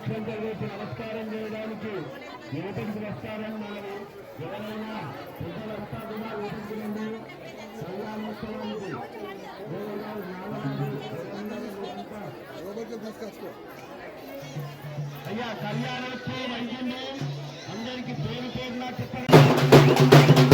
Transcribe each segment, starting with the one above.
అక్షంతలు వేసి నమస్కారం చేయడానికి యువతకు వస్తారని మనవి. ఎవరైనా పెద్దలంతా కూడా యువతకు నుండి కళ్యాణోత్సవానికి అయ్యా కళ్యాణోత్సవం అయ్యింది. అందరికీ పేరు పేరున చెప్పండి.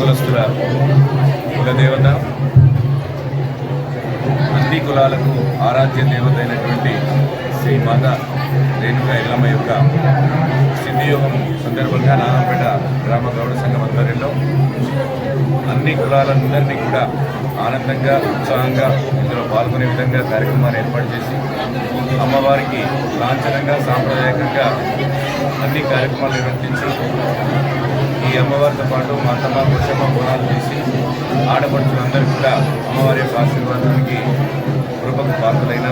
కులస్తుల కులదేవత, అన్ని కులాలకు ఆరాధ్య దేవత అయినటువంటి శ్రీమాత రేణుకా ఎల్లమ్మ యొక్క సిద్ధియోగం సందర్భంగా నారాయణపేట గ్రామ గౌడ సంఘం ఆధ్వర్యంలో అన్ని కులాలందరినీ కూడా ఆనందంగా ఉత్సాహంగా ఇందులో పాల్గొనే విధంగా కార్యక్రమాన్ని ఏర్పాటు చేసి అమ్మవారికి లాంఛనంగా సాంప్రదాయకంగా అన్ని కార్యక్రమాలు నిర్వర్తించి ఈ అమ్మవారితో పాటు మా అత్తమ్మ పురుషమ్మ బోనాలు చేసి ఆడపడుచులందరూ కూడా అమ్మవారి యొక్క ఆశీర్వాదానికి కృపకు పాత్రలైన